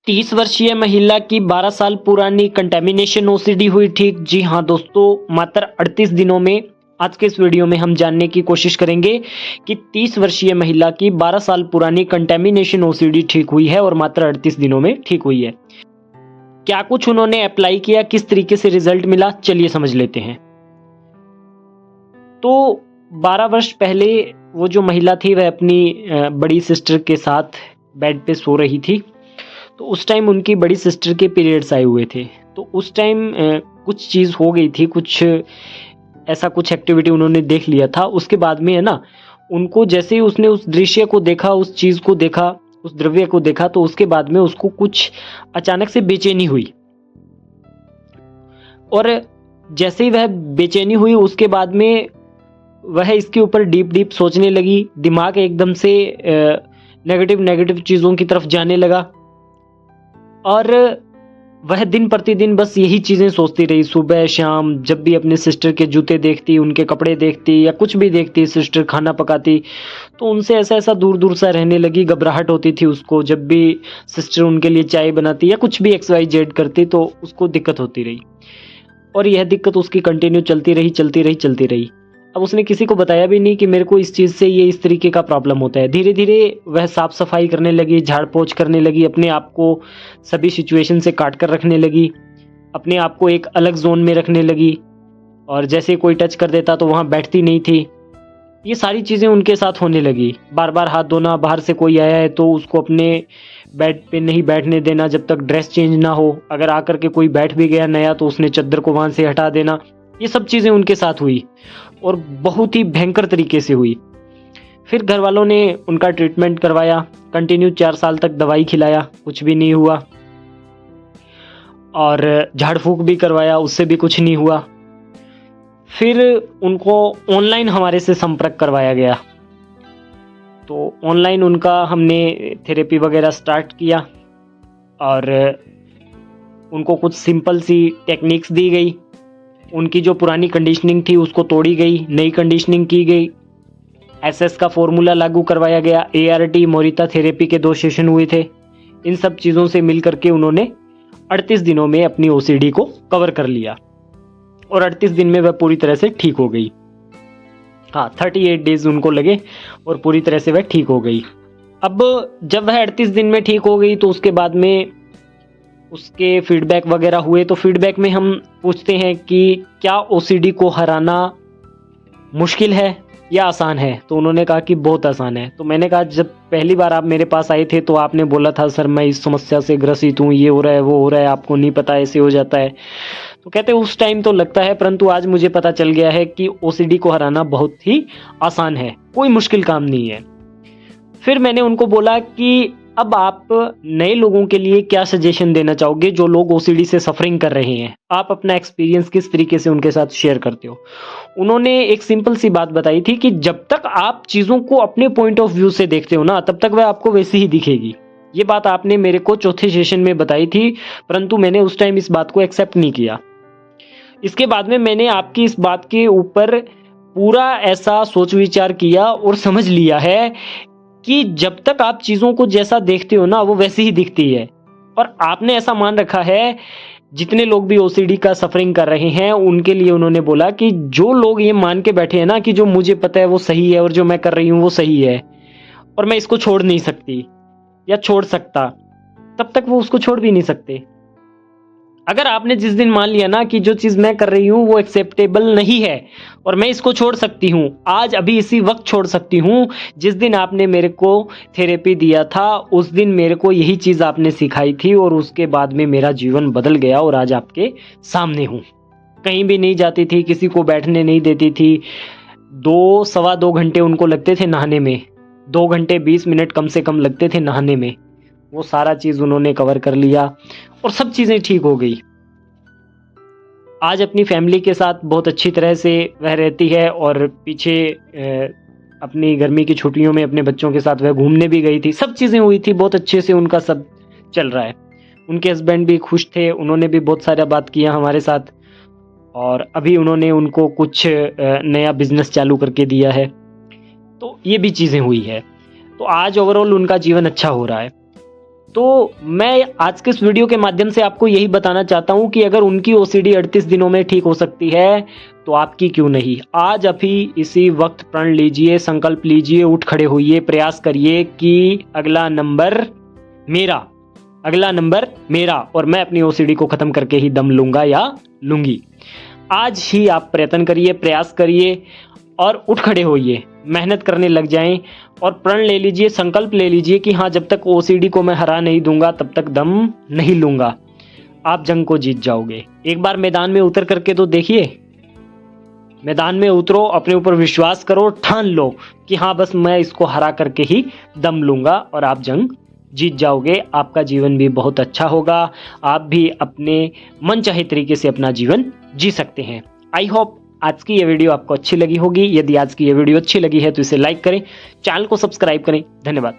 30 वर्षीय महिला की 12 साल पुरानी कंटेमिनेशन ओसीडी हुई ठीक। जी हाँ दोस्तों, मात्र 38 दिनों में आज के इस वीडियो में हम जानने की कोशिश करेंगे कि 30 वर्षीय महिला की 12 साल पुरानी कंटेमिनेशन ओसीडी ठीक हुई है और मात्र 38 दिनों में ठीक हुई है। क्या कुछ उन्होंने अप्लाई किया, किस तरीके से रिजल्ट मिला, चलिए समझ लेते हैं। तो 12 वर्ष पहले वो जो महिला थी वह अपनी बड़ी सिस्टर के साथ बेड पे सो रही थी। तो उस टाइम उनकी बड़ी सिस्टर के पीरियड्स आए हुए थे। तो उस टाइम कुछ चीज़ हो गई थी, कुछ ऐसा कुछ एक्टिविटी उन्होंने देख लिया था। उसके बाद में है ना, उनको जैसे ही उसने उस दृश्य को देखा, उस चीज़ को देखा, उस द्रव्य को देखा, तो उसके बाद में उसको कुछ अचानक से बेचैनी हुई। और जैसे ही वह बेचैनी हुई उसके बाद में वह इसके ऊपर डीप सोचने लगी। दिमाग एकदम से नेगेटिव चीज़ों की तरफ जाने लगा और वह दिन प्रतिदिन बस यही चीज़ें सोचती रही। सुबह शाम जब भी अपने सिस्टर के जूते देखती, उनके कपड़े देखती या कुछ भी देखती, सिस्टर खाना पकाती, तो उनसे ऐसा दूर सा रहने लगी। घबराहट होती थी उसको। जब भी सिस्टर उनके लिए चाय बनाती या कुछ भी XYZ करती तो उसको दिक्कत होती रही। और यह दिक्कत उसकी कंटिन्यू चलती रही। अब उसने किसी को बताया भी नहीं कि मेरे को इस चीज़ से ये इस तरीके का प्रॉब्लम होता है। धीरे धीरे वह साफ सफाई करने लगी, झाड़ पोंछ करने लगी, अपने आप को सभी सिचुएशन से काट कर रखने लगी, अपने आप को एक अलग जोन में रखने लगी। और जैसे कोई टच कर देता तो वहाँ बैठती नहीं थी। ये सारी चीज़ें उनके साथ होने लगी। बार बार हाथ धोना, बाहर से कोई आया है तो उसको अपने बेड पे नहीं बैठने देना जब तक ड्रेस चेंज ना हो। अगर आकर के कोई बैठ भी गया नया तो उसने चद्दर को वहाँ से हटा देना। ये सब चीज़ें उनके साथ हुई और बहुत ही भयंकर तरीके से हुई। फिर घर वालों ने उनका ट्रीटमेंट करवाया, कंटिन्यू 4 साल तक दवाई खिलाया, कुछ भी नहीं हुआ। और झाड़ फूक भी करवाया, उससे भी कुछ नहीं हुआ। फिर उनको ऑनलाइन हमारे से संपर्क करवाया गया। तो ऑनलाइन उनका हमने थेरेपी वगैरह स्टार्ट किया और उनको कुछ सिंपल सी टेक्निक्स दी गई। उनकी जो पुरानी कंडीशनिंग थी उसको तोड़ी गई, नई कंडीशनिंग की गई। SS का फॉर्मूला लागू करवाया गया। ART मोरिता थेरेपी के 2 सेशन हुए थे। इन सब चीज़ों से मिल करके उन्होंने 38 दिनों में अपनी OCD को कवर कर लिया और 38 दिन में वह पूरी तरह से ठीक हो गई। हाँ, 38 डेज उनको लगे और पूरी तरह से वह ठीक हो गई। अब जब वह 38 दिन में ठीक हो गई तो उसके बाद में उसके फीडबैक वगैरह हुए। तो फीडबैक में हम पूछते हैं कि क्या OCD को हराना मुश्किल है या आसान है। तो उन्होंने कहा कि बहुत आसान है। तो मैंने कहा जब पहली बार आप मेरे पास आए थे तो आपने बोला था सर मैं इस समस्या से ग्रसित हूँ, ये हो रहा है, वो हो रहा है, आपको नहीं पता, ऐसे हो जाता है। तो कहते उस टाइम तो लगता है, परंतु आज मुझे पता चल गया है कि OCD को हराना बहुत ही आसान है, कोई मुश्किल काम नहीं है। फिर मैंने उनको बोला कि अब आप नए लोगों के लिए क्या सजेशन देना चाहोगे जो लोग OCD से सफरिंग कर रहे हैं। आप अपना एक्सपीरियंस किस तरीके से उनके साथ शेयर करते हो। उन्होंने एक सिंपल सी बात बताई थी कि जब तक आप चीज़ों को अपने पॉइंट ऑफ व्यू से देखते हो ना, तब तक वह आपको वैसी ही दिखेगी। ये बात आपने मेरे को चौथे सेशन में बताई थी, परंतु मैंने उस टाइम इस बात को एक्सेप्ट नहीं किया। इसके बाद में मैंने आपकी इस बात के ऊपर पूरा ऐसा सोच विचार किया और समझ लिया है कि जब तक आप चीज़ों को जैसा देखते हो ना वो वैसी ही दिखती है। और आपने ऐसा मान रखा है, जितने लोग भी OCD का सफरिंग कर रहे हैं उनके लिए उन्होंने बोला कि जो लोग ये मान के बैठे हैं ना कि जो मुझे पता है वो सही है और जो मैं कर रही हूँ वो सही है और मैं इसको छोड़ नहीं सकती या छोड़ सकता, तब तक वो उसको छोड़ भी नहीं सकते। अगर आपने जिस दिन मान लिया ना कि जो चीज़ मैं कर रही हूँ वो एक्सेप्टेबल नहीं है और मैं इसको छोड़ सकती हूँ, आज अभी इसी वक्त छोड़ सकती हूँ। जिस दिन आपने मेरे को थेरेपी दिया था उस दिन मेरे को यही चीज़ आपने सिखाई थी और उसके बाद में मेरा जीवन बदल गया और आज आपके सामने हूँ। कहीं भी नहीं जाती थी, किसी को बैठने नहीं देती थी। 2-2.25 घंटे उनको लगते थे नहाने में, 2 घंटे 20 मिनट कम से कम लगते थे नहाने में। वो सारा चीज़ उन्होंने कवर कर लिया और सब चीज़ें ठीक हो गई। आज अपनी फैमिली के साथ बहुत अच्छी तरह से वह रहती है और पीछे अपनी गर्मी की छुट्टियों में अपने बच्चों के साथ वह घूमने भी गई थी। सब चीज़ें हुई थी, बहुत अच्छे से उनका सब चल रहा है। उनके हस्बैंड भी खुश थे, उन्होंने भी बहुत सारा बात किया हमारे साथ और अभी उन्होंने उनको कुछ नया बिजनेस चालू करके दिया है। तो ये भी चीज़ें हुई है। तो आज ओवरऑल उनका जीवन अच्छा हो रहा है। तो मैं आज के इस वीडियो के माध्यम से आपको यही बताना चाहता हूं कि अगर उनकी ओसीडी 38 दिनों में ठीक हो सकती है तो आपकी क्यों नहीं। आज अभी इसी वक्त प्रण लीजिए, संकल्प लीजिए, उठ खड़े होइए, प्रयास करिए कि अगला नंबर मेरा और मैं अपनी ओसीडी को खत्म करके ही दम लूंगा या लूंगी। आज ही आप प्रयत्न करिए, प्रयास करिए और उठ खड़े होइए, मेहनत करने लग जाएं और प्रण ले लीजिए, संकल्प ले लीजिए कि हाँ, जब तक ओसीडी को मैं हरा नहीं दूंगा तब तक दम नहीं लूंगा। आप जंग को जीत जाओगे। एक बार मैदान में उतर करके तो देखिए। मैदान में उतरो, अपने ऊपर विश्वास करो, ठान लो कि हाँ, बस मैं इसको हरा करके ही दम लूंगा और आप जंग जीत जाओगे। आपका जीवन भी बहुत अच्छा होगा। आप भी अपने मनचाहे तरीके से अपना जीवन जी सकते हैं। आई होप आज की ये वीडियो आपको अच्छी लगी होगी। यदि आज की ये वीडियो अच्छी लगी है तो इसे लाइक करें, चैनल को सब्सक्राइब करें। धन्यवाद।